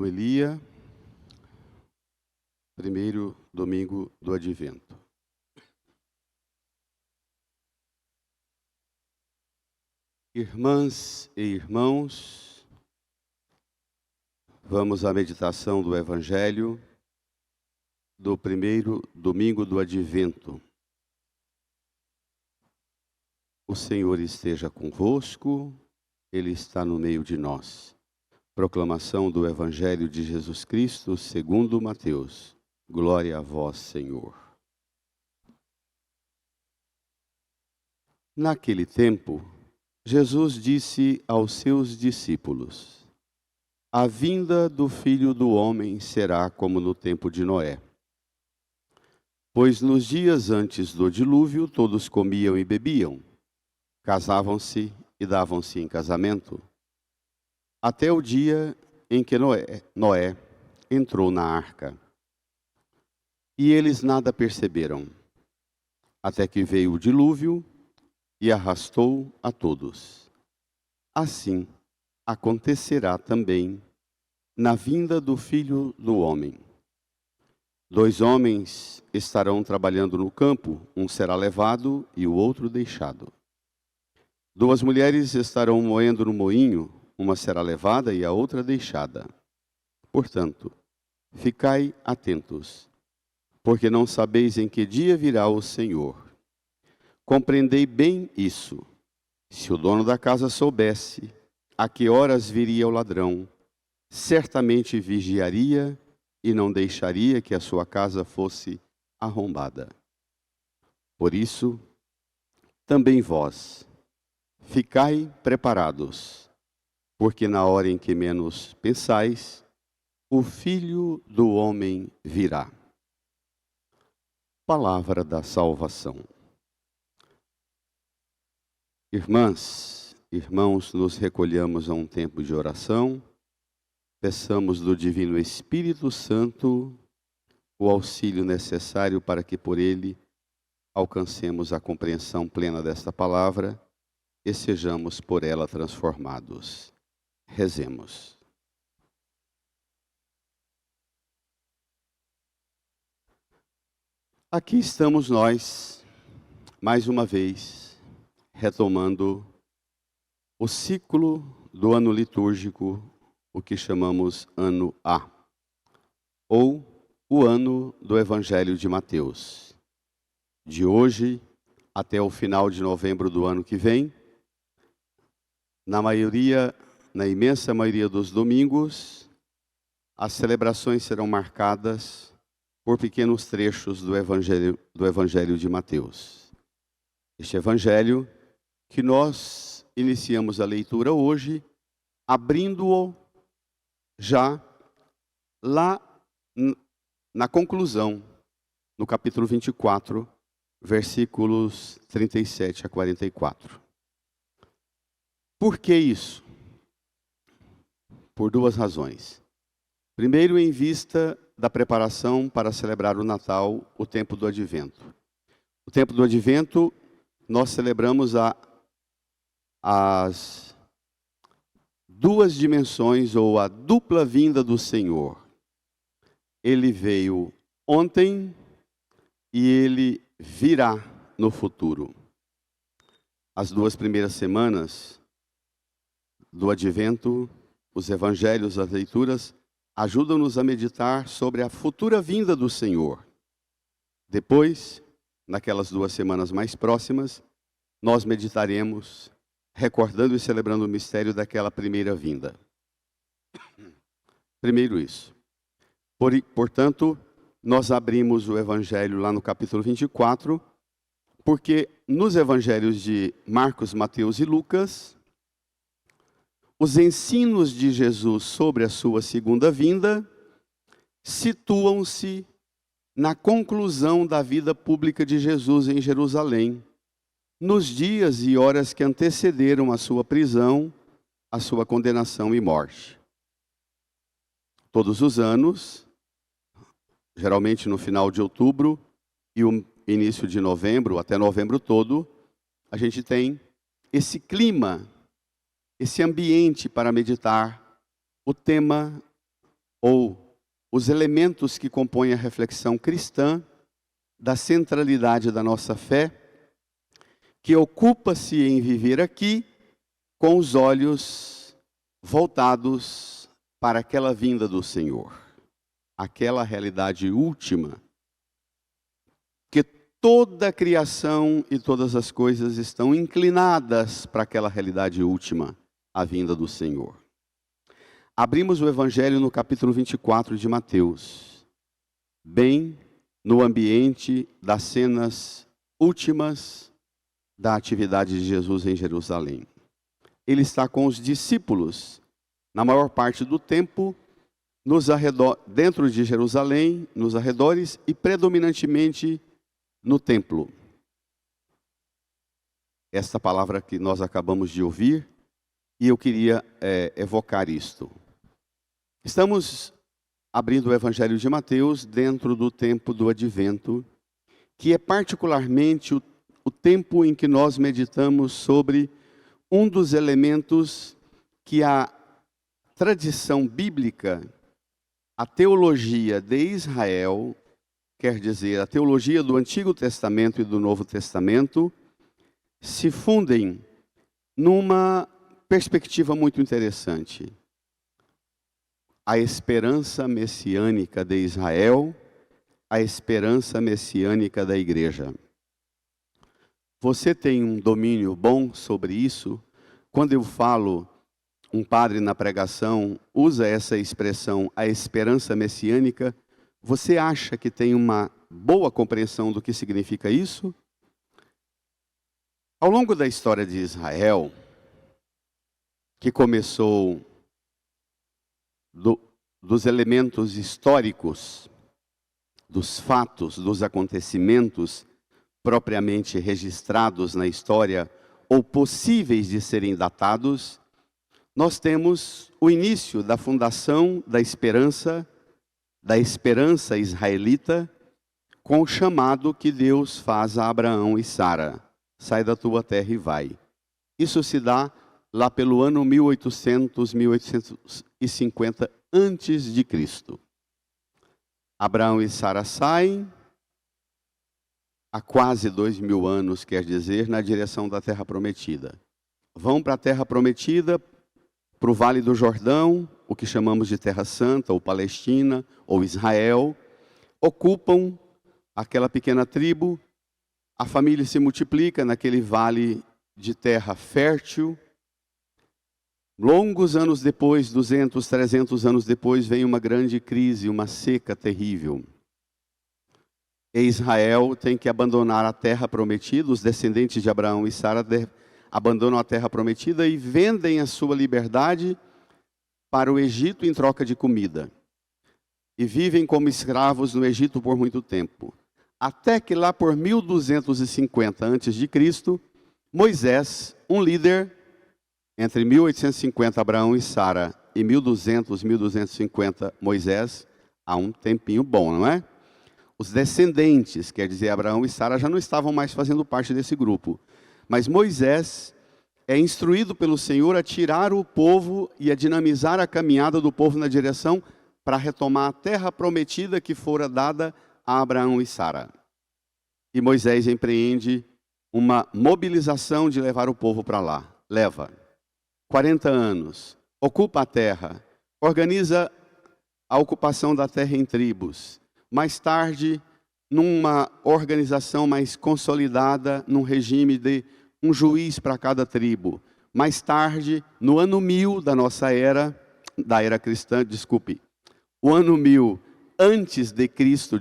Homilia, primeiro domingo do Advento. Irmãs e irmãos, vamos à meditação do Evangelho do primeiro domingo do Advento. O Senhor esteja convosco, Ele está no meio de nós. Proclamação do Evangelho de Jesus Cristo segundo Mateus. Glória a vós, Senhor. Naquele tempo, Jesus disse aos seus discípulos: A vinda do Filho do Homem será como no tempo de Noé. Pois nos dias antes do dilúvio, todos comiam e bebiam, casavam-se e davam-se em casamento, até o dia em que Noé entrou na arca. E eles nada perceberam, até que veio o dilúvio e arrastou a todos. Assim acontecerá também na vinda do Filho do Homem. 2 homens estarão trabalhando no campo, um será levado e o outro deixado. 2 mulheres estarão moendo no moinho, uma será levada e a outra deixada. Portanto, ficai atentos, porque não sabeis em que dia virá o Senhor. Compreendei bem isso. Se o dono da casa soubesse a que horas viria o ladrão, certamente vigiaria e não deixaria que a sua casa fosse arrombada. Por isso, também vós, ficai preparados, porque na hora em que menos pensais, o Filho do Homem virá. Palavra da salvação. Irmãs, irmãos, nos recolhamos a um tempo de oração, peçamos do Divino Espírito Santo o auxílio necessário para que por ele alcancemos a compreensão plena desta palavra e sejamos por ela transformados. Rezemos. Aqui estamos nós, mais uma vez, retomando o ciclo do ano litúrgico, o que chamamos Ano A, ou o ano do Evangelho de Mateus. De hoje até o final de novembro do ano que vem, na imensa maioria dos domingos, as celebrações serão marcadas por pequenos trechos do Evangelho de Mateus. Este Evangelho que nós iniciamos a leitura hoje, abrindo-o já lá na conclusão, no capítulo 24, versículos 37 a 44. Por que isso? Por 2 razões. Primeiro, em vista da preparação para celebrar o Natal, o tempo do Advento. O tempo do Advento, nós celebramos as 2 dimensões, ou a dupla vinda do Senhor. Ele veio ontem e ele virá no futuro. As 2 primeiras semanas do Advento, os evangelhos, as leituras, ajudam-nos a meditar sobre a futura vinda do Senhor. Depois, naquelas 2 semanas mais próximas, nós meditaremos, recordando e celebrando o mistério daquela primeira vinda. Primeiro isso. Portanto, nós abrimos o Evangelho lá no capítulo 24, porque nos Evangelhos de Marcos, Mateus e Lucas, os ensinos de Jesus sobre a sua segunda vinda situam-se na conclusão da vida pública de Jesus em Jerusalém, nos dias e horas que antecederam a sua prisão, a sua condenação e morte. Todos os anos, geralmente no final de outubro e o início de novembro, até novembro todo, a gente tem esse clima, esse ambiente para meditar o tema ou os elementos que compõem a reflexão cristã da centralidade da nossa fé, que ocupa-se em viver aqui com os olhos voltados para aquela vinda do Senhor, aquela realidade última, que toda a criação e todas as coisas estão inclinadas para aquela realidade última, a vinda do Senhor. Abrimos o Evangelho no capítulo 24 de Mateus, bem no ambiente das cenas últimas da atividade de Jesus em Jerusalém. Ele está com os discípulos, na maior parte do tempo, dentro de Jerusalém, nos arredores e predominantemente no templo. Esta palavra que nós acabamos de ouvir, e eu queria evocar isto. Estamos abrindo o Evangelho de Mateus dentro do tempo do Advento, que é particularmente o tempo em que nós meditamos sobre um dos elementos que a tradição bíblica, a teologia de Israel, quer dizer, a teologia do Antigo Testamento e do Novo Testamento, se fundem numa perspectiva muito interessante. A esperança messiânica de Israel, a esperança messiânica da igreja. Você tem um domínio bom sobre isso? Quando eu falo, um padre na pregação usa essa expressão, a esperança messiânica, você acha que tem uma boa compreensão do que significa isso? Ao longo da história de Israel, que começou dos elementos históricos, dos fatos, dos acontecimentos propriamente registrados na história ou possíveis de serem datados, nós temos o início da fundação da esperança israelita, com o chamado que Deus faz a Abraão e Sara: sai da tua terra e vai. Isso se dá lá pelo ano 1850 antes de Cristo. Abraão e Sara saem há quase 2000 anos, quer dizer, na direção da Terra Prometida. Vão para a Terra Prometida, para o Vale do Jordão, o que chamamos de Terra Santa, ou Palestina, ou Israel, ocupam aquela pequena tribo, a família se multiplica naquele vale de terra fértil. Longos anos depois, 200, 300 anos depois, vem uma grande crise, uma seca terrível. E Israel tem que abandonar a terra prometida, os descendentes de Abraão e Sara abandonam a terra prometida e vendem a sua liberdade para o Egito em troca de comida. E vivem como escravos no Egito por muito tempo. Até que lá por 1250 a.C., Moisés, um líder, entre 1850 Abraão e Sara e 1250 Moisés, há um tempinho bom, não é? Os descendentes, quer dizer, Abraão e Sara, já não estavam mais fazendo parte desse grupo. Mas Moisés é instruído pelo Senhor a tirar o povo e a dinamizar a caminhada do povo na direção para retomar a terra prometida que fora dada a Abraão e Sara. E Moisés empreende uma mobilização de levar o povo para lá. Leva 40 anos, ocupa a terra, organiza a ocupação da terra em tribos. Mais tarde, numa organização mais consolidada, num regime de um juiz para cada tribo. Mais tarde, no ano 1000 da nossa era, da era cristã, o ano 1000 antes de Cristo,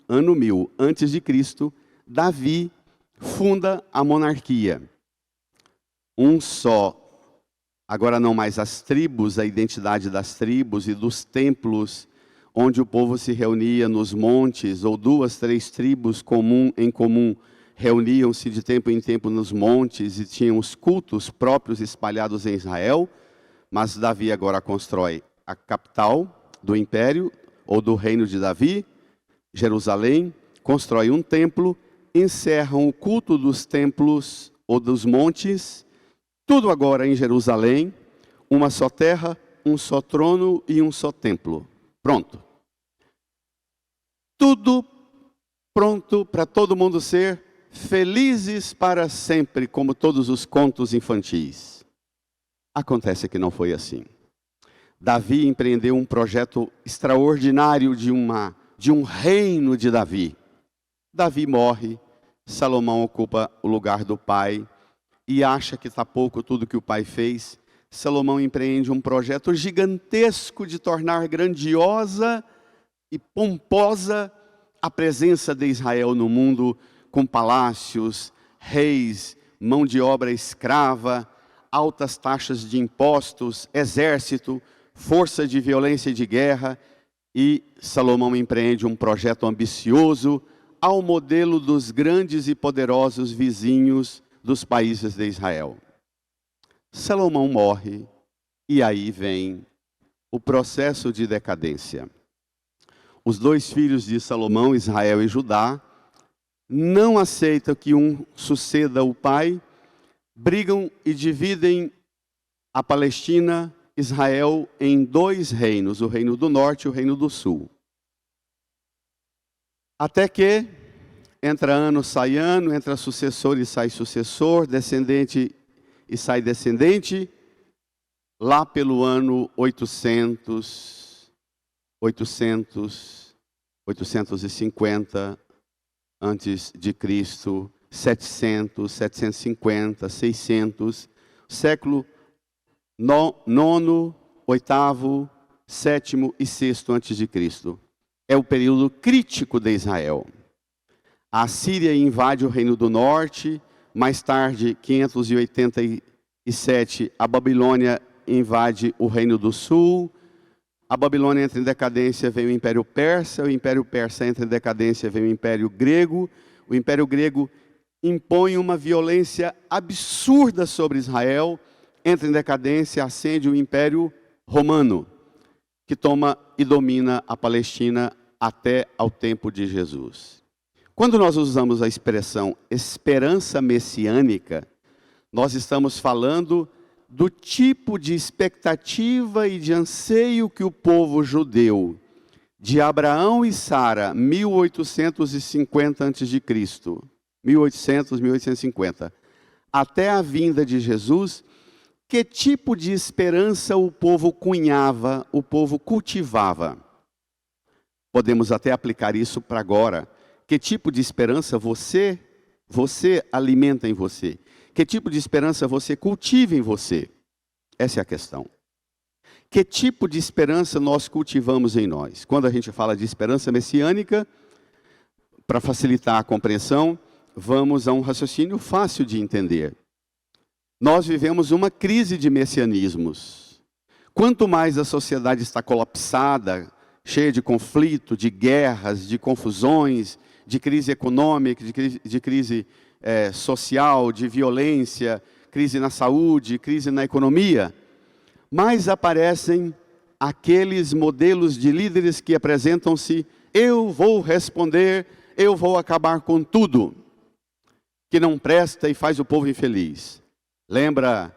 ano 1000 antes de Cristo, Davi funda a monarquia. Um só, agora não mais as tribos, a identidade das tribos e dos templos, onde o povo se reunia nos montes, ou 2, 3 tribos em comum, reuniam-se de tempo em tempo nos montes e tinham os cultos próprios espalhados em Israel, mas Davi agora constrói a capital do império, ou do reino de Davi, Jerusalém, constrói um templo, encerram o culto dos templos ou dos montes, tudo agora em Jerusalém, uma só terra, um só trono e um só templo. Pronto. Tudo pronto para todo mundo ser felizes para sempre, como todos os contos infantis. Acontece que não foi assim. Davi empreendeu um projeto extraordinário de um reino de Davi. Davi morre, Salomão ocupa o lugar do pai e acha que está pouco tudo que o pai fez. Salomão empreende um projeto gigantesco de tornar grandiosa e pomposa a presença de Israel no mundo, com palácios, reis, mão de obra escrava, altas taxas de impostos, exército, força de violência e de guerra. E Salomão empreende um projeto ambicioso ao modelo dos grandes e poderosos vizinhos dos países de Israel. Salomão morre e aí vem o processo de decadência. Os dois filhos de Salomão, Israel e Judá, não aceitam que um suceda o pai, brigam e dividem a Palestina, Israel, em dois reinos, o reino do norte e o reino do sul. Até que entra ano, sai ano, entra sucessor e sai sucessor, descendente e sai descendente, lá pelo ano 850 antes de Cristo, 700, 750, 600, século nono, oitavo, sétimo e sexto antes de Cristo. É o período crítico de Israel. A Assíria invade o reino do norte, mais tarde, 587, a Babilônia invade o reino do sul. A Babilônia entra em decadência, vem o Império Persa. O Império Persa entra em decadência, vem o Império Grego. O Império Grego impõe uma violência absurda sobre Israel. Entra em decadência, ascende o Império Romano, que toma e domina a Palestina até ao tempo de Jesus. Quando nós usamos a expressão esperança messiânica, nós estamos falando do tipo de expectativa e de anseio que o povo judeu, de Abraão e Sara, 1850 a.C., 1850, até a vinda de Jesus, que tipo de esperança o povo cunhava, o povo cultivava? Podemos até aplicar isso para agora. Que tipo de esperança você alimenta em você? Que tipo de esperança você cultiva em você? Essa é a questão. Que tipo de esperança nós cultivamos em nós? Quando a gente fala de esperança messiânica, para facilitar a compreensão, vamos a um raciocínio fácil de entender. Nós vivemos uma crise de messianismos. Quanto mais a sociedade está colapsada, cheia de conflito, de guerras, de confusões, de crise econômica, de crise social, de violência, crise na saúde, crise na economia, mais aparecem aqueles modelos de líderes que apresentam-se: eu vou responder, eu vou acabar com tudo que não presta e faz o povo infeliz. Lembra,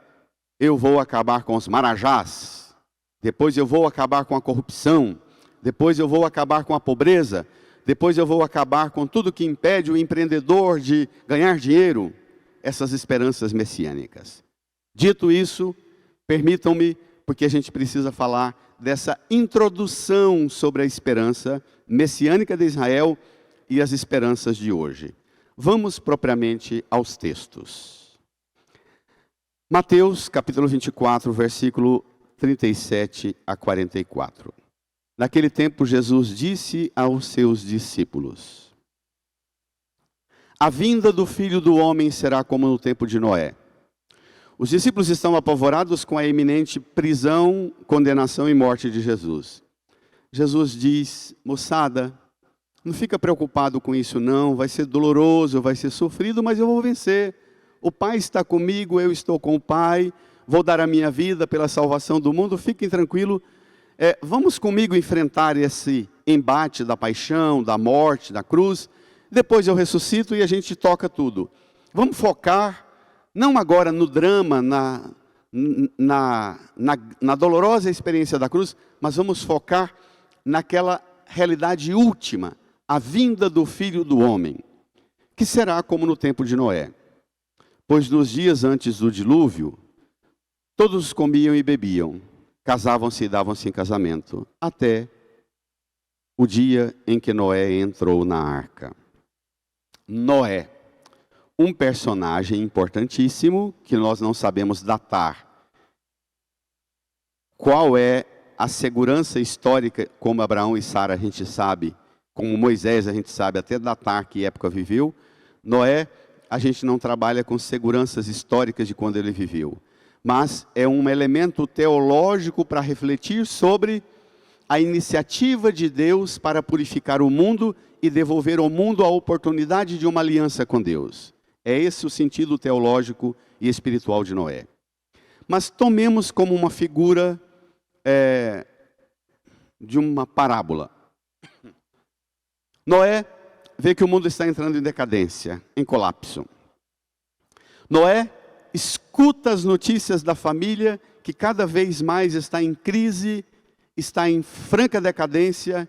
eu vou acabar com os marajás, depois eu vou acabar com a corrupção, depois eu vou acabar com a pobreza, depois eu vou acabar com tudo que impede o empreendedor de ganhar dinheiro. Essas esperanças messiânicas. Dito isso, permitam-me, porque a gente precisa falar dessa introdução sobre a esperança messiânica de Israel e as esperanças de hoje. Vamos propriamente aos textos. Mateus, capítulo 24, versículo 37 a 44. Naquele tempo, Jesus disse aos seus discípulos: a vinda do Filho do Homem será como no tempo de Noé. Os discípulos estão apavorados com a iminente prisão, condenação e morte de Jesus. Jesus diz: moçada, não fica preocupado com isso não, vai ser doloroso, vai ser sofrido, mas eu vou vencer. O Pai está comigo, eu estou com o Pai, vou dar a minha vida pela salvação do mundo, fiquem tranquilos. Vamos comigo enfrentar esse embate da paixão, da morte, da cruz. Depois eu ressuscito e a gente toca tudo. Vamos focar, não agora no drama, na dolorosa experiência da cruz, mas vamos focar naquela realidade última, a vinda do Filho do Homem, que será como no tempo de Noé. Pois nos dias antes do dilúvio, todos comiam e bebiam, casavam-se e davam-se em casamento, até o dia em que Noé entrou na arca. Noé, um personagem importantíssimo que nós não sabemos datar. Qual é a segurança histórica, como Abraão e Sara a gente sabe, como Moisés a gente sabe até datar que época viveu. Noé, a gente não trabalha com seguranças históricas de quando ele viveu. Mas é um elemento teológico para refletir sobre a iniciativa de Deus para purificar o mundo e devolver ao mundo a oportunidade de uma aliança com Deus. É esse o sentido teológico e espiritual de Noé. Mas tomemos como uma figura de uma parábola. Noé vê que o mundo está entrando em decadência, em colapso. Noé escuta as notícias da família que cada vez mais está em crise, está em franca decadência,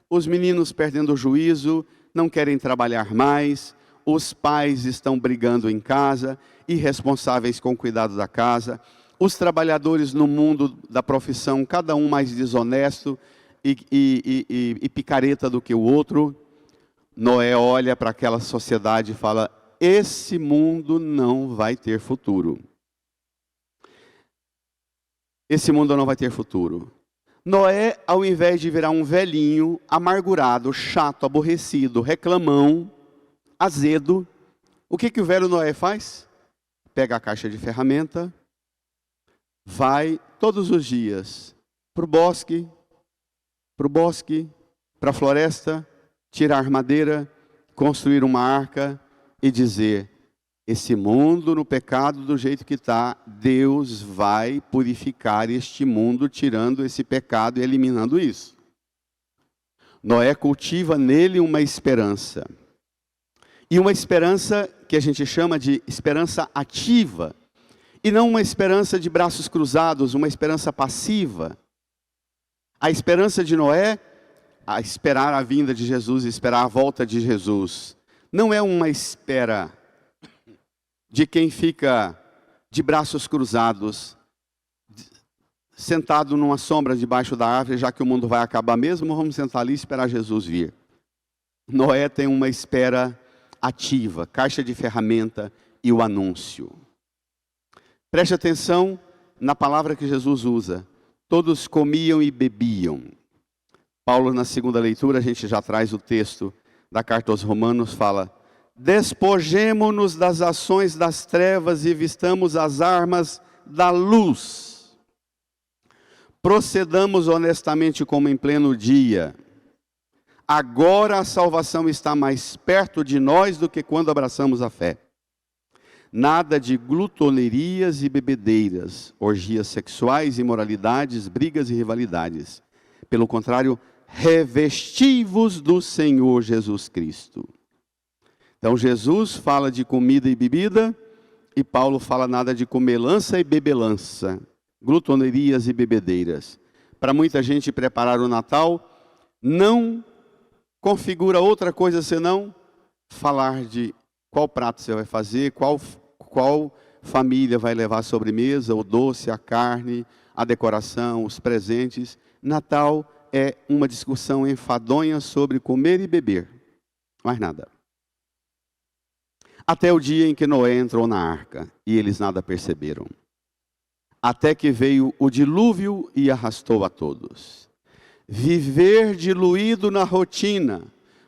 os meninos perdendo o juízo, não querem trabalhar mais, os pais estão brigando em casa, irresponsáveis com o cuidado da casa, os trabalhadores no mundo da profissão, cada um mais desonesto e picareta do que o outro. Noé olha para aquela sociedade e fala: esse mundo não vai ter futuro. Esse mundo não vai ter futuro. Noé, ao invés de virar um velhinho, amargurado, chato, aborrecido, reclamão, azedo, o que o velho Noé faz? Pega a caixa de ferramenta, vai todos os dias para o bosque, para a floresta, tirar madeira, construir uma arca e dizer: esse mundo no pecado do jeito que está, Deus vai purificar este mundo, tirando esse pecado e eliminando isso. Noé cultiva nele uma esperança. E uma esperança que a gente chama de esperança ativa. E não uma esperança de braços cruzados, uma esperança passiva. A esperança de Noé, a esperar a vinda de Jesus, esperar a volta de Jesus, não é uma espera de quem fica de braços cruzados, sentado numa sombra debaixo da árvore, já que o mundo vai acabar mesmo, vamos sentar ali e esperar Jesus vir. Noé tem uma espera ativa, caixa de ferramenta e o anúncio. Preste atenção na palavra que Jesus usa. Todos comiam e bebiam. Paulo, na segunda leitura, a gente já traz o texto da carta aos Romanos, fala: despojemo-nos das ações das trevas e vistamos as armas da luz. Procedamos honestamente como em pleno dia. Agora a salvação está mais perto de nós do que quando abraçamos a fé. Nada de glutonerias e bebedeiras, orgias sexuais, imoralidades, brigas e rivalidades. Pelo contrário, revesti-vos do Senhor Jesus Cristo. Então Jesus fala de comida e bebida, e Paulo fala nada de comelança e bebelança, glutonerias e bebedeiras. Para muita gente, preparar o Natal não configura outra coisa senão falar de qual prato você vai fazer, qual família vai levar a sobremesa, o doce, a carne, a decoração, os presentes. Natal é uma discussão enfadonha sobre comer e beber, mais nada. Até o dia em que Noé entrou na arca, e eles nada perceberam. Até que veio o dilúvio e arrastou a todos. Viver diluído na rotina,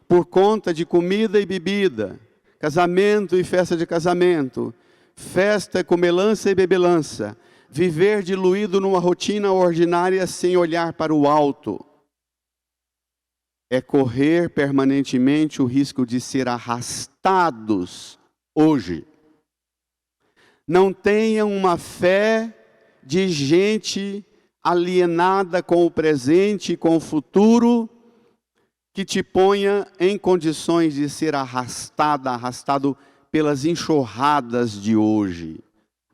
por conta de comida e bebida, casamento e festa de casamento, festa, comelança e bebelança. Viver diluído numa rotina ordinária sem olhar para o alto. É correr permanentemente o risco de ser arrastados hoje. Não tenham uma fé de gente alienada com o presente e com o futuro, que te ponha em condições de ser arrastado pelas enxurradas de hoje.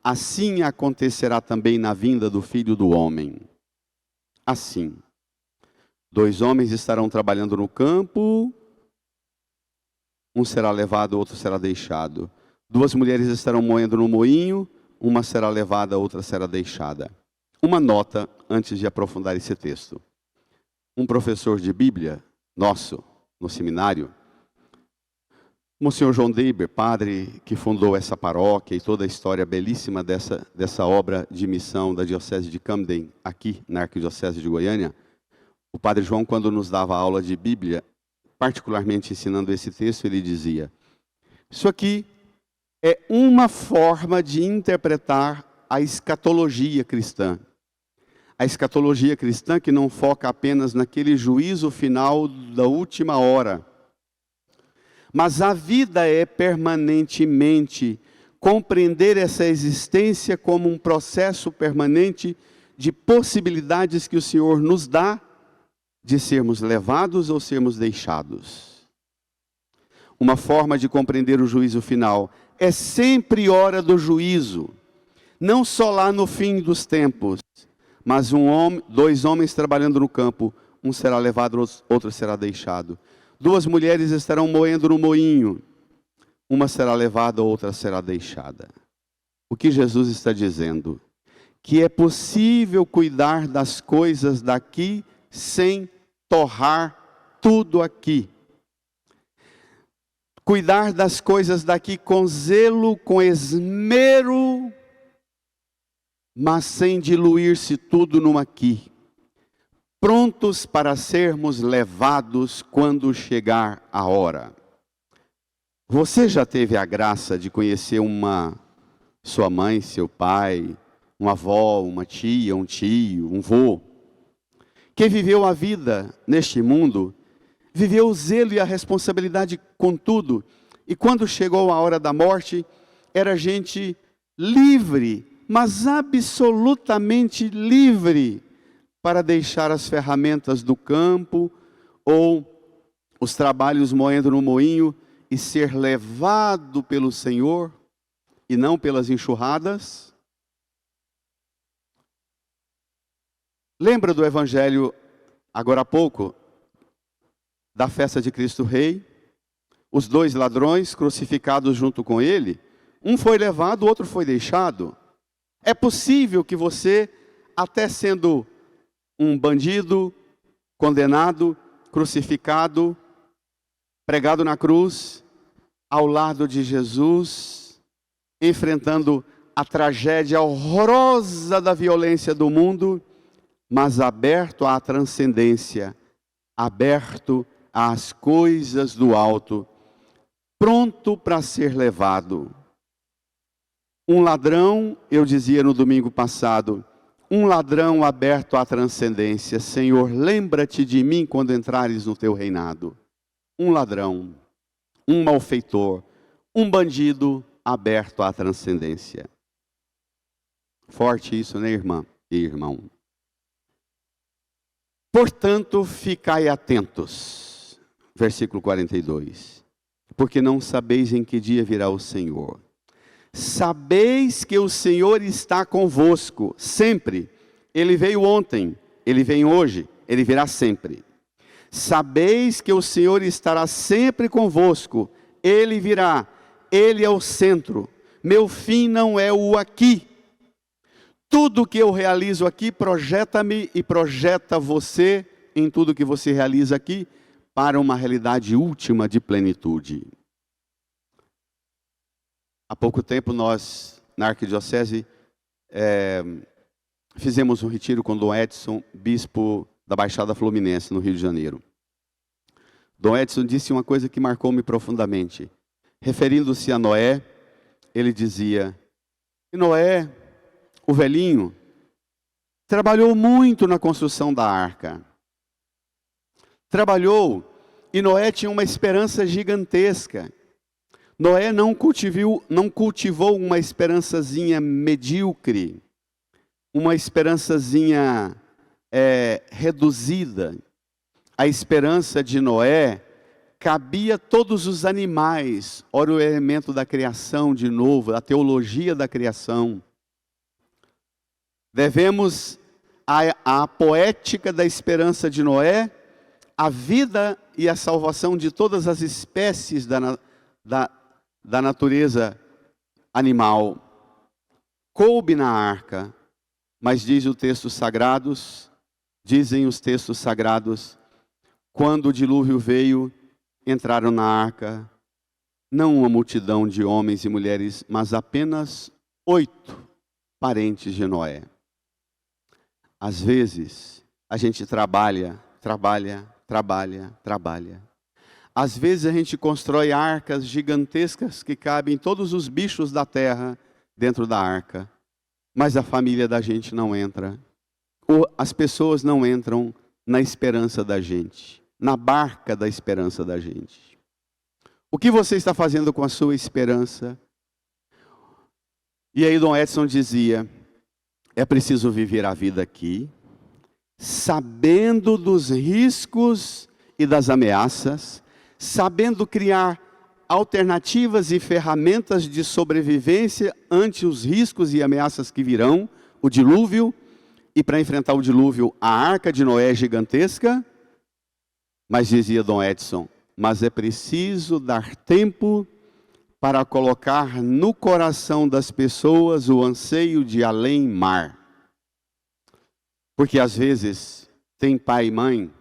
assim acontecerá também na vinda do Filho do Homem. Assim, 2 homens estarão trabalhando no campo, um será levado, outro será deixado. 2 mulheres estarão moendo no moinho, uma será levada, outra será deixada. Uma nota antes de aprofundar esse texto. Um professor de Bíblia, nosso, no seminário, Monsenhor João Deber, padre que fundou essa paróquia e toda a história belíssima dessa obra de missão da Diocese de Camden, aqui na Arquidiocese de Goiânia, o padre João, quando nos dava aula de Bíblia, particularmente ensinando esse texto, ele dizia: isso aqui é uma forma de interpretar a escatologia cristã. A escatologia cristã que não foca apenas naquele juízo final da última hora, mas a vida é permanentemente compreender essa existência como um processo permanente de possibilidades que o Senhor nos dá de sermos levados ou sermos deixados. Uma forma de compreender o juízo final é sempre hora do juízo, não só lá no fim dos tempos, mas 2 homens trabalhando no campo, um será levado, outro será deixado. 2 mulheres estarão moendo no moinho, uma será levada, outra será deixada. O que Jesus está dizendo? Que é possível cuidar das coisas daqui sem torrar tudo aqui. Cuidar das coisas daqui com zelo, com esmero, mas sem diluir-se tudo no aqui. Prontos para sermos levados quando chegar a hora. Você já teve a graça de conhecer sua mãe, seu pai, uma avó, uma tia, um tio, um vô, que viveu a vida neste mundo, viveu o zelo e a responsabilidade com tudo, e quando chegou a hora da morte, era gente livre, mas absolutamente livre, para deixar as ferramentas do campo, ou os trabalhos moendo no moinho, e ser levado pelo Senhor, e não pelas enxurradas. Lembra do Evangelho, agora há pouco, da festa de Cristo Rei? Os 2 ladrões crucificados junto com ele, um foi levado, o outro foi deixado. É possível que você, até sendo um bandido, condenado, crucificado, pregado na cruz, ao lado de Jesus, enfrentando a tragédia horrorosa da violência do mundo, mas aberto à transcendência, aberto às coisas do alto, pronto para ser levado. Um ladrão, eu dizia no domingo passado, um ladrão aberto à transcendência. Senhor, lembra-te de mim quando entrares no teu reinado. Um ladrão, um malfeitor, um bandido aberto à transcendência. Forte isso, né, irmã e irmão? Portanto, ficai atentos. Versículo 42. Porque não sabeis em que dia virá o Senhor. Sabeis que o Senhor está convosco, sempre. Ele veio ontem, Ele vem hoje, Ele virá sempre. Sabeis que o Senhor estará sempre convosco, Ele virá, Ele é o centro. Meu fim não é o aqui. Tudo que eu realizo aqui projeta-me e projeta você em tudo que você realiza aqui para uma realidade última de plenitude. Há pouco tempo nós, na Arquidiocese, fizemos um retiro com Dom Edson, bispo da Baixada Fluminense, no Rio de Janeiro. Dom Edson disse uma coisa que marcou-me profundamente. Referindo-se a Noé, ele dizia, que Noé, o velhinho, trabalhou muito na construção da arca. Trabalhou, e Noé tinha uma esperança gigantesca. Noé não cultivou uma esperançazinha medíocre, uma esperançazinha reduzida. A esperança de Noé cabia a todos os animais, ora o elemento da criação de novo, a teologia da criação. Devemos a poética da esperança de Noé, a vida e a salvação de todas as espécies da natureza animal. Coube na arca, mas dizem os textos sagrados, quando o dilúvio veio, entraram na arca, não uma multidão de homens e mulheres, mas apenas 8 parentes de Noé. Às vezes, a gente trabalha. Às vezes a gente constrói arcas gigantescas que cabem todos os bichos da terra dentro da arca. Mas a família da gente não entra. Ou as pessoas não entram na esperança da gente, na barca da esperança da gente. O que você está fazendo com a sua esperança? E aí Dom Edson dizia, é preciso viver a vida aqui, sabendo dos riscos e das ameaças, sabendo criar alternativas e ferramentas de sobrevivência ante os riscos e ameaças que virão, o dilúvio, e para enfrentar o dilúvio, a arca de Noé é gigantesca, mas dizia Dom Edson, mas é preciso dar tempo para colocar no coração das pessoas o anseio de além-mar. Porque às vezes tem pai e mãe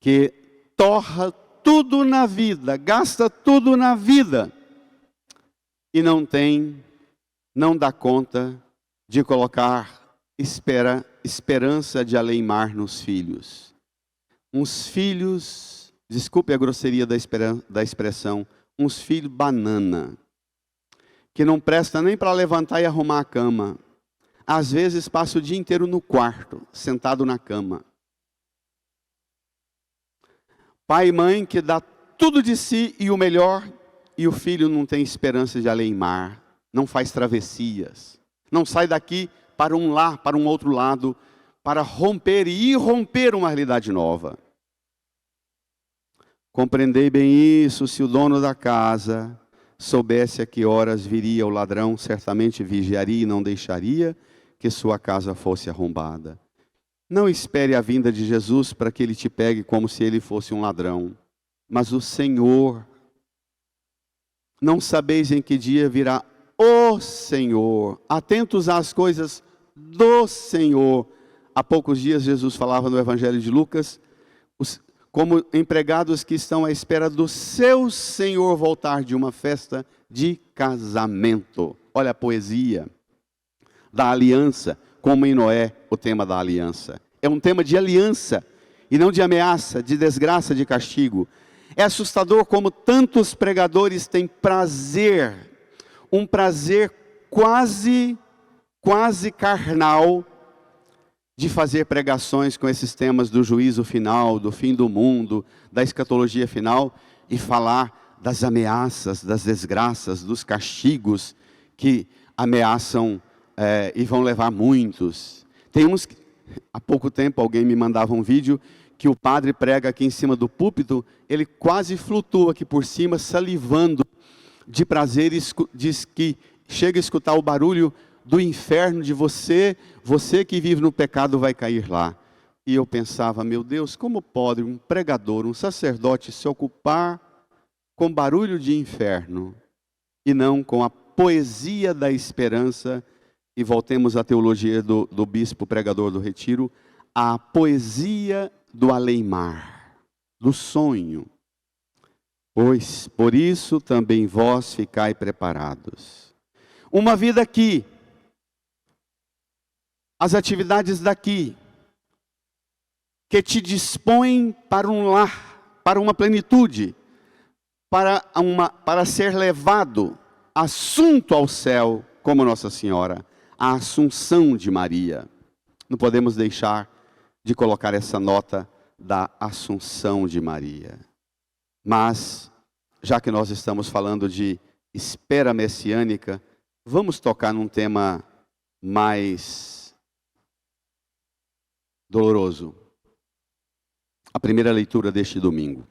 que torra tudo na vida, gasta tudo na vida e não dá conta de colocar esperança de além-mar nos filhos. Uns filhos, desculpe a grosseria da expressão, uns filhos banana, que não presta nem para levantar e arrumar a cama. Às vezes passa o dia inteiro no quarto, sentado na cama. Pai e mãe que dá tudo de si e o melhor, e o filho não tem esperança de além-mar, não faz travessias, não sai daqui para um outro lado, para romper e irromper uma realidade nova. Compreendei bem isso, se o dono da casa soubesse a que horas viria o ladrão, certamente vigiaria e não deixaria que sua casa fosse arrombada. Não espere a vinda de Jesus para que ele te pegue como se ele fosse um ladrão, mas o Senhor. Não sabeis em que dia virá o Senhor. Atentos às coisas do Senhor. Há poucos dias Jesus falava no Evangelho de Lucas, como empregados que estão à espera do seu Senhor voltar de uma festa de casamento. Olha a poesia da aliança, como em Noé, o tema da aliança. É um tema de aliança, e não de ameaça, de desgraça, de castigo. É assustador como tantos pregadores têm prazer, um prazer quase carnal, de fazer pregações com esses temas do juízo final, do fim do mundo, da escatologia final, e falar das ameaças, das desgraças, dos castigos que ameaçam e vão levar muitos. Tem uns que, há pouco tempo alguém me mandava um vídeo que o padre prega aqui em cima do púlpito, ele quase flutua aqui por cima, salivando de prazer, diz que chega a escutar o barulho do inferno de você que vive no pecado vai cair lá. E eu pensava, meu Deus, como pode um pregador, um sacerdote se ocupar com barulho de inferno e não com a poesia da esperança? E voltemos à teologia do bispo pregador do Retiro, a poesia do além-mar, do sonho. Pois, por isso também vós ficai preparados. Uma vida aqui, as atividades daqui, que te dispõem para um lar, para uma plenitude, para ser levado, assunto ao céu, como Nossa Senhora, a Assunção de Maria. Não podemos deixar de colocar essa nota da Assunção de Maria. Mas, já que nós estamos falando de espera messiânica, vamos tocar num tema mais doloroso. A primeira leitura deste domingo.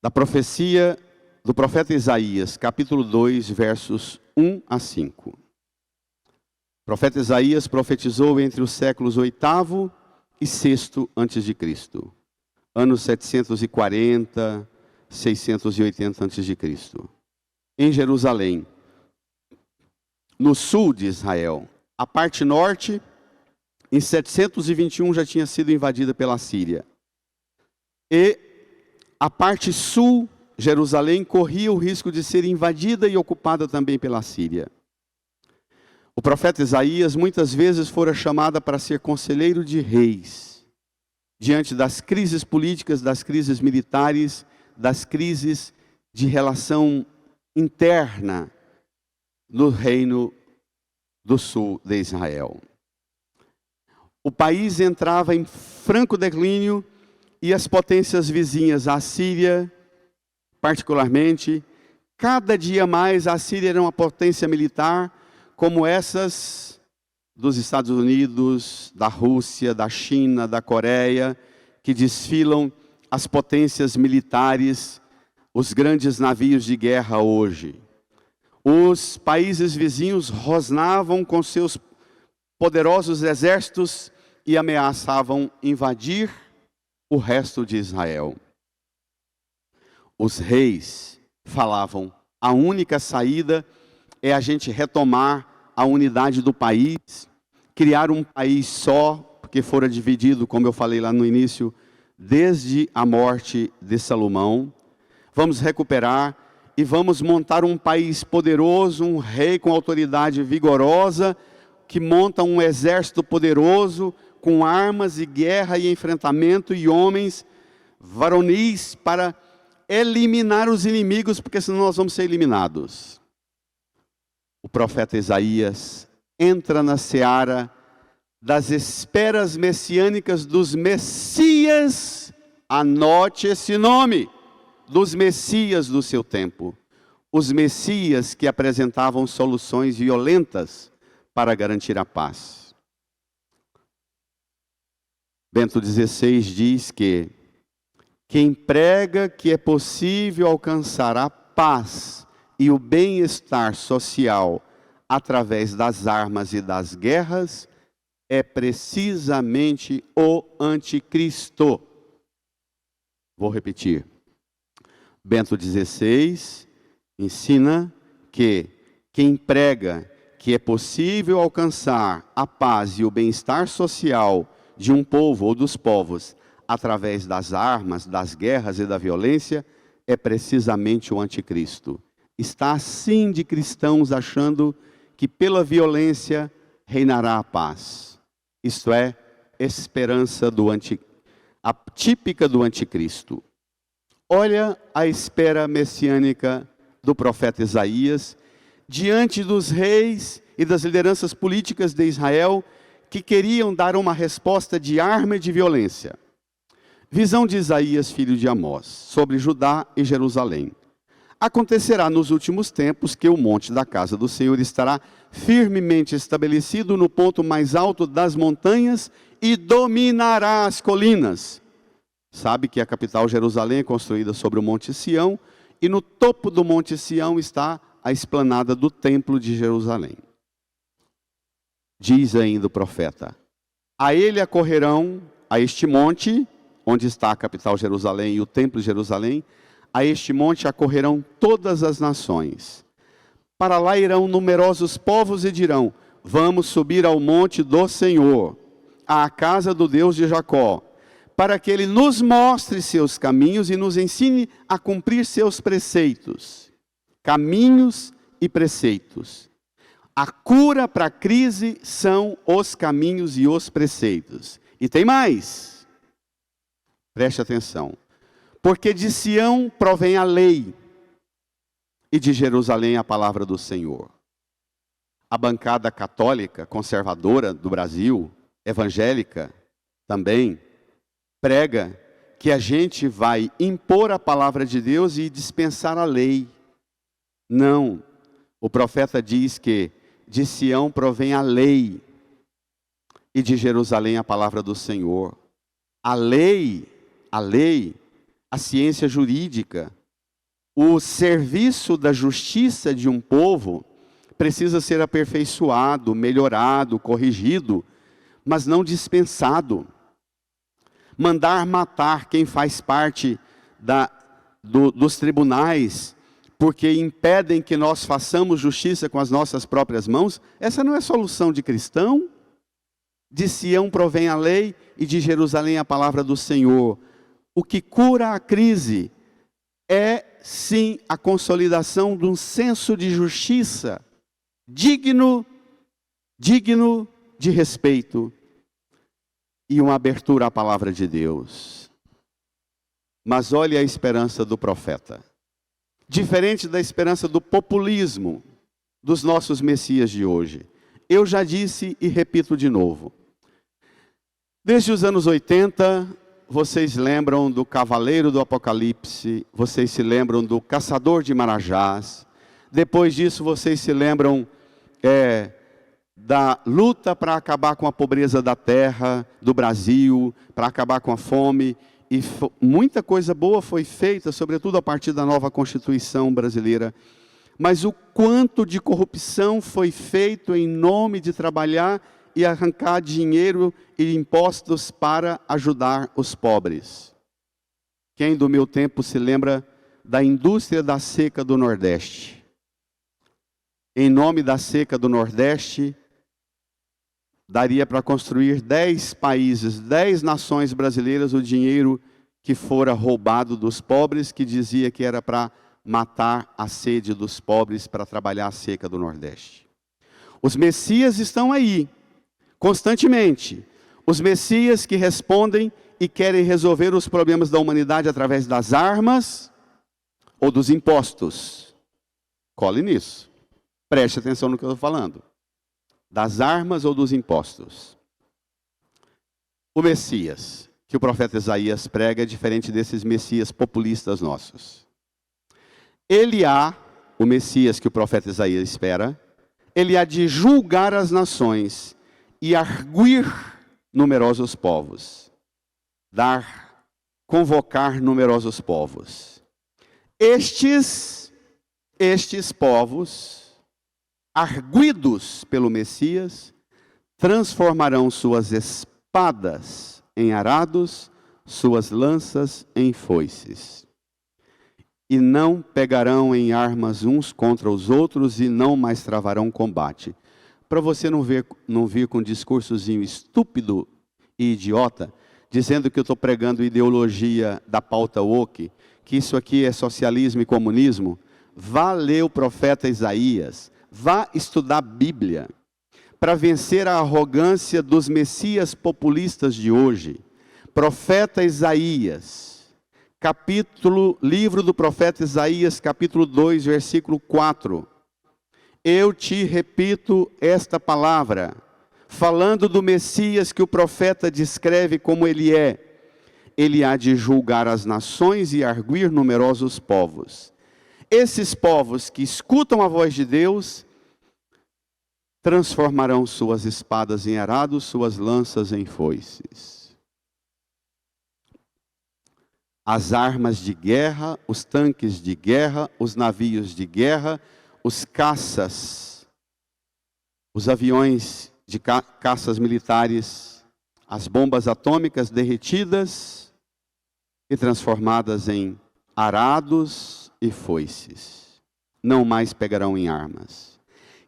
Da profecia do profeta Isaías, capítulo 2, versos 1 a 5. profeta Isaías profetizou entre os séculos oitavo e sexto antes de Cristo, anos 740, 680 antes de Cristo, em Jerusalém, no sul de Israel. A parte norte, em 721, já tinha sido invadida pela Síria. E a parte sul, Jerusalém, corria o risco de ser invadida e ocupada também pela Síria. O profeta Isaías muitas vezes fora chamado para ser conselheiro de reis, diante das crises políticas, das crises militares, das crises de relação interna no reino do sul de Israel. O país entrava em franco declínio e as potências vizinhas, a Síria particularmente, cada dia mais a Síria era uma potência militar como essas dos Estados Unidos, da Rússia, da China, da Coreia, que desfilam as potências militares, os grandes navios de guerra hoje. Os países vizinhos rosnavam com seus poderosos exércitos e ameaçavam invadir o resto de Israel. Os reis falavam: a única saída é a gente retomar a unidade do país, criar um país só, porque fora dividido, como eu falei lá no início, desde a morte de Salomão. Vamos recuperar e vamos montar um país poderoso, um rei com autoridade vigorosa, que monta um exército poderoso, com armas e guerra e enfrentamento e homens varonis para eliminar os inimigos, porque senão nós vamos ser eliminados. O profeta Isaías entra na seara das esperas messiânicas dos Messias, anote esse nome, dos Messias do seu tempo. Os Messias que apresentavam soluções violentas para garantir a paz. Bento XVI diz que quem prega que é possível alcançar a paz e o bem-estar social através das armas e das guerras é precisamente o anticristo. Vou repetir. Bento XVI ensina que quem prega que é possível alcançar a paz e o bem-estar social de um povo ou dos povos através das armas, das guerras e da violência é precisamente o anticristo. Está assim de cristãos achando que pela violência reinará a paz. Isto é, esperança a típica do anticristo. Olha a espera messiânica do profeta Isaías, diante dos reis e das lideranças políticas de Israel, que queriam dar uma resposta de arma e de violência. Visão de Isaías, filho de Amós, sobre Judá e Jerusalém. Acontecerá nos últimos tempos que o monte da casa do Senhor estará firmemente estabelecido no ponto mais alto das montanhas e dominará as colinas. Sabe que a capital Jerusalém é construída sobre o Monte Sião e no topo do Monte Sião está a esplanada do Templo de Jerusalém. Diz ainda o profeta: a ele acorrerão, a este monte, onde está a capital Jerusalém e o Templo de Jerusalém, a este monte acorrerão todas as nações. Para lá irão numerosos povos e dirão: vamos subir ao monte do Senhor, à casa do Deus de Jacó, para que Ele nos mostre seus caminhos e nos ensine a cumprir seus preceitos. Caminhos e preceitos. A cura para a crise são os caminhos e os preceitos. E tem mais. Preste atenção. Porque de Sião provém a lei, e de Jerusalém a palavra do Senhor. A bancada católica, conservadora do Brasil, evangélica, também, prega que a gente vai impor a palavra de Deus e dispensar a lei. Não. O profeta diz que de Sião provém a lei, e de Jerusalém a palavra do Senhor. A lei, a ciência jurídica, o serviço da justiça de um povo precisa ser aperfeiçoado, melhorado, corrigido, mas não dispensado. Mandar matar quem faz parte dos tribunais, porque impedem que nós façamos justiça com as nossas próprias mãos, essa não é solução de cristão. De Sião provém a lei e de Jerusalém a palavra do Senhor. O que cura a crise é, sim, a consolidação de um senso de justiça digno de respeito e uma abertura à palavra de Deus. Mas olhe a esperança do profeta. Diferente da esperança do populismo dos nossos messias de hoje. Eu já disse e repito de novo. Desde os anos 80, vocês lembram do Cavaleiro do Apocalipse, vocês se lembram do Caçador de Marajás. Depois disso, vocês se lembram da luta para acabar com a pobreza da terra, do Brasil, para acabar com a fome. E muita coisa boa foi feita, sobretudo a partir da nova Constituição brasileira. Mas o quanto de corrupção foi feito em nome de trabalhar e arrancar dinheiro e impostos para ajudar os pobres. Quem do meu tempo se lembra da indústria da seca do Nordeste? Em nome da seca do Nordeste, daria para construir 10 países, 10 nações brasileiras, o dinheiro que fora roubado dos pobres, que dizia que era para matar a sede dos pobres, para trabalhar a seca do Nordeste. Os messias estão aí, constantemente. Os messias que respondem e querem resolver os problemas da humanidade através das armas ou dos impostos. Cole nisso. Preste atenção no que eu estou falando. Das armas ou dos impostos. O Messias, que o profeta Isaías prega, é diferente desses messias populistas nossos. Ele há, o Messias que o profeta Isaías espera, ele há de julgar as nações e arguir numerosos povos. Convocar numerosos povos. Estes povos, arguidos pelo Messias, transformarão suas espadas em arados, suas lanças em foices. E não pegarão em armas uns contra os outros e não mais travarão combate. Para você não vir com um discursozinho estúpido e idiota, dizendo que eu estou pregando ideologia da pauta woke, que isso aqui é socialismo e comunismo, vá ler o profeta Isaías, vá estudar a Bíblia, para vencer a arrogância dos messias populistas de hoje. Profeta Isaías, livro do profeta Isaías, capítulo 2, versículo 4. Eu te repito esta palavra, falando do Messias que o profeta descreve como ele é. Ele há de julgar as nações e arguir numerosos povos. Esses povos que escutam a voz de Deus, transformarão suas espadas em arados, suas lanças em foices. As armas de guerra, os tanques de guerra, os navios de guerra, os caças, os aviões de caças militares, as bombas atômicas derretidas e transformadas em arados e foices. Não mais pegarão em armas.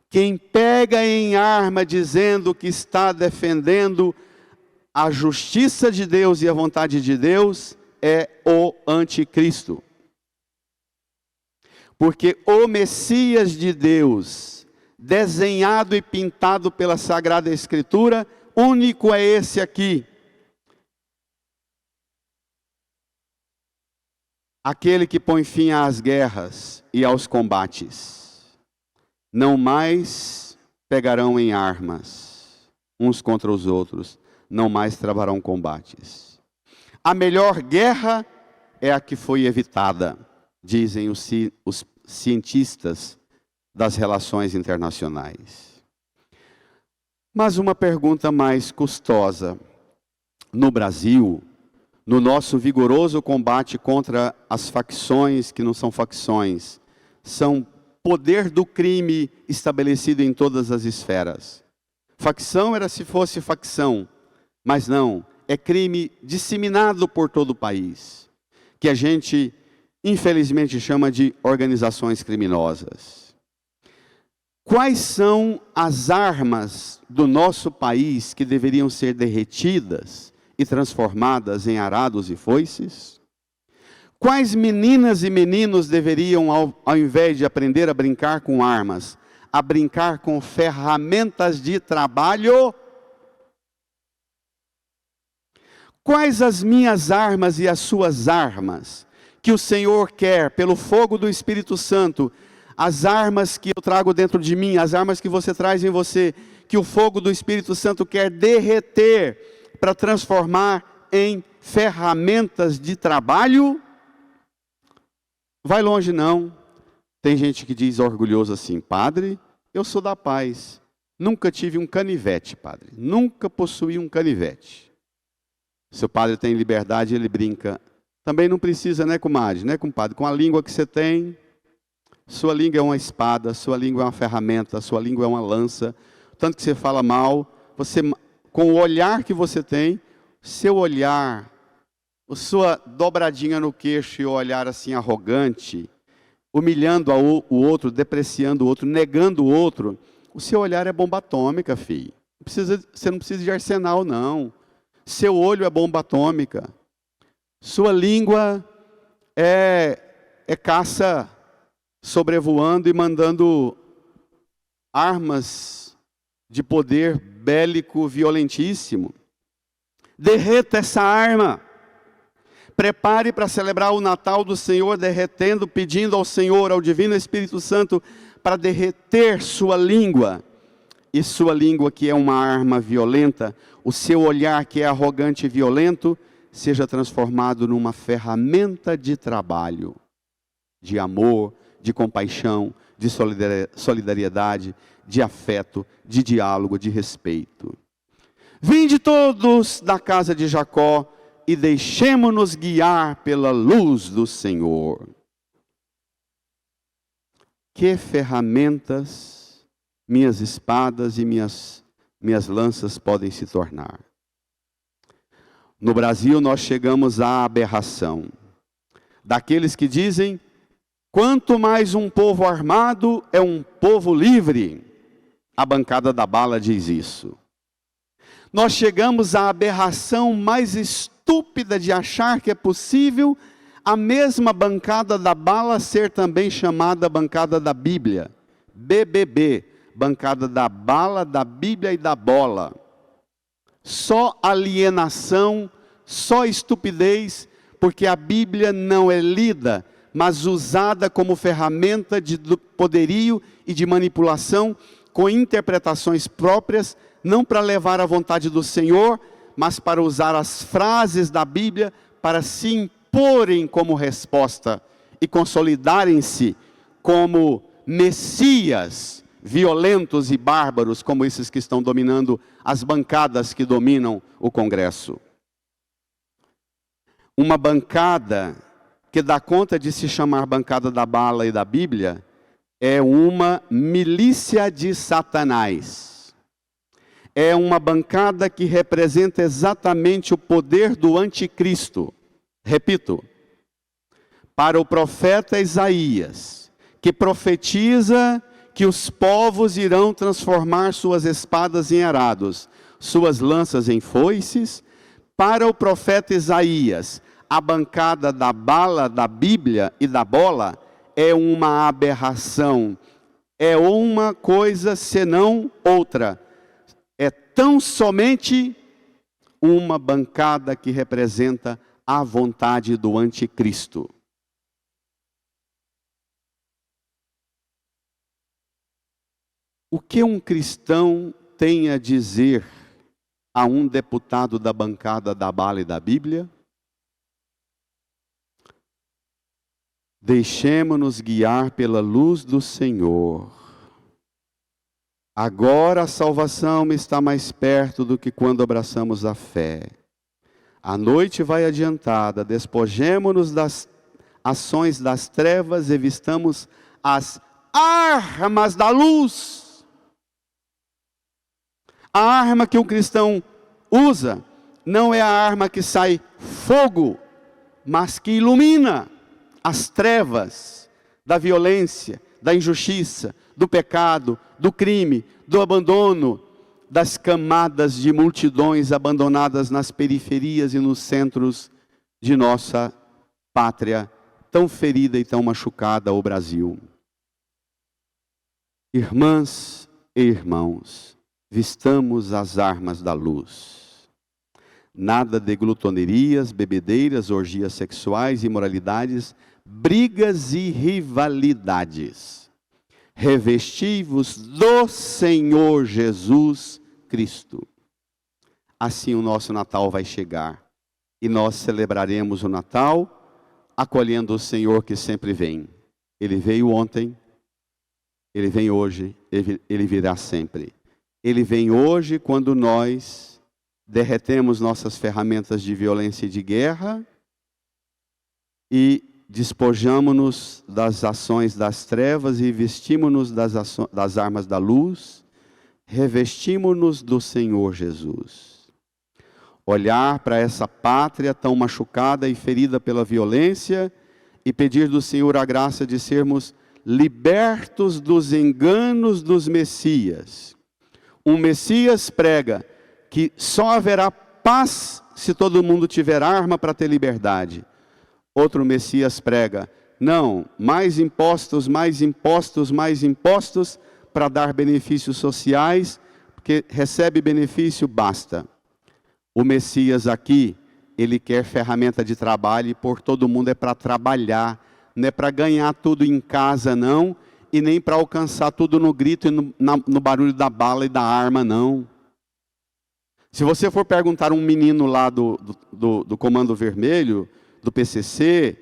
Quem pega em arma dizendo que está defendendo a justiça de Deus e a vontade de Deus é o anticristo. Porque o Messias de Deus, desenhado e pintado pela Sagrada Escritura, único é esse aqui. Aquele que põe fim às guerras e aos combates. Não mais pegarão em armas, uns contra os outros, não mais travarão combates. A melhor guerra é a que foi evitada, dizem os cientistas das relações internacionais. Mas uma pergunta mais custosa. No Brasil, no nosso vigoroso combate contra as facções que não são facções, são poder do crime estabelecido em todas as esferas. Facção era se fosse facção, mas não, é crime disseminado por todo o país, que a gente infelizmente chama de organizações criminosas. Quais são as armas do nosso país que deveriam ser derretidas e transformadas em arados e foices? Quais meninas e meninos deveriam, ao invés de aprender a brincar com armas, a brincar com ferramentas de trabalho? Quais as minhas armas e as suas armas que o Senhor quer, pelo fogo do Espírito Santo, as armas que eu trago dentro de mim, as armas que você traz em você, que o fogo do Espírito Santo quer derreter para transformar em ferramentas de trabalho? Vai longe não. Tem gente que diz orgulhoso assim: padre, eu sou da paz, nunca tive um canivete, padre, nunca possuí um canivete. Seu padre tem liberdade, ele brinca. Também não precisa, né, comadre, né, compadre? Com a língua que você tem, sua língua é uma espada, sua língua é uma ferramenta, sua língua é uma lança. Tanto que você fala mal, você, com o olhar que você tem, seu olhar, a sua dobradinha no queixo e o olhar assim arrogante, humilhando o outro, depreciando o outro, negando o outro, o seu olhar é bomba atômica, filho. Você não precisa de arsenal, não. Seu olho é bomba atômica. Sua língua é caça sobrevoando e mandando armas de poder bélico violentíssimo. Derreta essa arma. Prepare para celebrar o Natal do Senhor, derretendo, pedindo ao Senhor, ao Divino Espírito Santo, para derreter sua língua. E sua língua, que é uma arma violenta, o seu olhar, que é arrogante e violento, seja transformado numa ferramenta de trabalho, de amor, de compaixão, de solidariedade, de afeto, de diálogo, de respeito. Vinde todos da casa de Jacó e deixemo-nos guiar pela luz do Senhor. Que ferramentas minhas espadas e minhas lanças podem se tornar? No Brasil nós chegamos à aberração daqueles que dizem: quanto mais um povo armado é um povo livre. A bancada da bala diz isso. Nós chegamos à aberração mais estúpida de achar que é possível a mesma bancada da bala ser também chamada bancada da Bíblia. BBB, bancada da bala, da Bíblia e da bola. Só alienação, só estupidez, porque a Bíblia não é lida, mas usada como ferramenta de poderio e de manipulação, com interpretações próprias, não para levar à vontade do Senhor, mas para usar as frases da Bíblia para se imporem como resposta e consolidarem-se como messias violentos e bárbaros, como esses que estão dominando as bancadas que dominam o Congresso. Uma bancada que dá conta de se chamar bancada da bala e da Bíblia é uma milícia de Satanás. É uma bancada que representa exatamente o poder do anticristo. Repito, para o profeta Isaías, que profetiza que os povos irão transformar suas espadas em arados, suas lanças em foices. Para o profeta Isaías, a bancada da bala, da Bíblia e da bola é uma aberração, é uma coisa senão outra. É tão somente uma bancada que representa a vontade do anticristo. O que um cristão tem a dizer a um deputado da bancada da bala e da Bíblia? Deixemo-nos guiar pela luz do Senhor. Agora a salvação está mais perto do que quando abraçamos a fé. A noite vai adiantada, despojemo-nos das ações das trevas e vistamos as armas da luz. A arma que o cristão usa não é a arma que sai fogo, mas que ilumina as trevas da violência, da injustiça, do pecado, do crime, do abandono, das camadas de multidões abandonadas nas periferias e nos centros de nossa pátria, tão ferida e tão machucada, o Brasil. Irmãs e irmãos, vistamos as armas da luz. Nada de glutonerias, bebedeiras, orgias sexuais, imoralidades, brigas e rivalidades. Revesti-vos do Senhor Jesus Cristo. Assim o nosso Natal vai chegar. E nós celebraremos o Natal acolhendo o Senhor que sempre vem. Ele veio ontem, Ele vem hoje, Ele virá sempre. Ele vem hoje quando nós derretemos nossas ferramentas de violência e de guerra e despojamo-nos das ações das trevas e vestimos-nos das armas da luz, revestimos-nos do Senhor Jesus. Olhar para essa pátria tão machucada e ferida pela violência e pedir do Senhor a graça de sermos libertos dos enganos dos Messias. Um Messias prega que só haverá paz se todo mundo tiver arma para ter liberdade. Outro Messias prega, não, mais impostos, mais impostos, mais impostos para dar benefícios sociais, porque recebe benefício, basta. O Messias aqui, ele quer ferramenta de trabalho e por todo mundo é para trabalhar, não é para ganhar tudo em casa não, e nem para alcançar tudo no grito e no barulho da bala e da arma não. Se você for perguntar a um menino lá do Comando Vermelho, do PCC,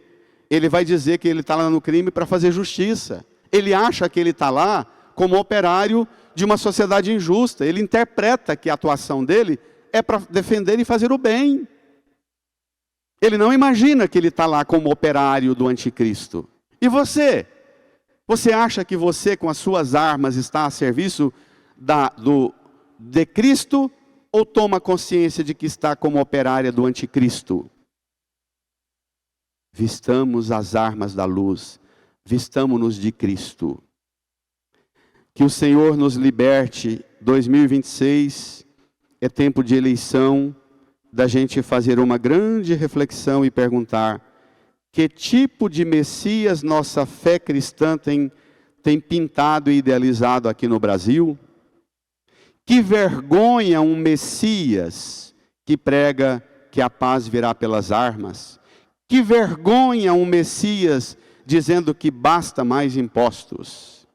ele vai dizer que ele está lá no crime para fazer justiça. Ele acha que ele está lá como operário de uma sociedade injusta. Ele interpreta que a atuação dele é para defender e fazer o bem. Ele não imagina que ele está lá como operário do anticristo. E você? Você acha que você com as suas armas está a serviço de Cristo ou toma consciência de que está como operária do anticristo? Vistamos as armas da luz, vistamo-nos de Cristo. Que o Senhor nos liberte. 2026 é tempo de eleição, da gente fazer uma grande reflexão e perguntar: que tipo de Messias nossa fé cristã tem pintado e idealizado aqui no Brasil? Que vergonha um Messias que prega que a paz virá pelas armas. Que vergonha um Messias dizendo que basta mais impostos.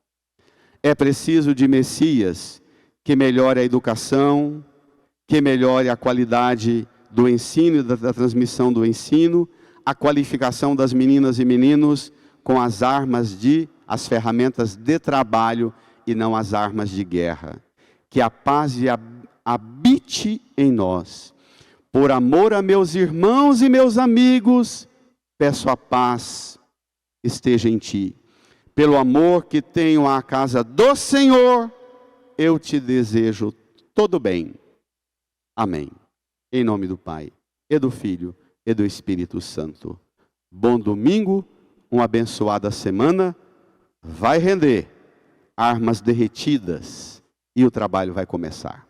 É preciso de Messias que melhore a educação, que melhore a qualidade do ensino e da transmissão do ensino, a qualificação das meninas e meninos com as as ferramentas de trabalho e não as armas de guerra. Que a paz habite em nós. Por amor a meus irmãos e meus amigos, peço a paz esteja em ti. Pelo amor que tenho à casa do Senhor, eu te desejo todo bem. Amém. Em nome do Pai, e do Filho, e do Espírito Santo. Bom domingo, uma abençoada semana. Vai render armas derretidas e o trabalho vai começar.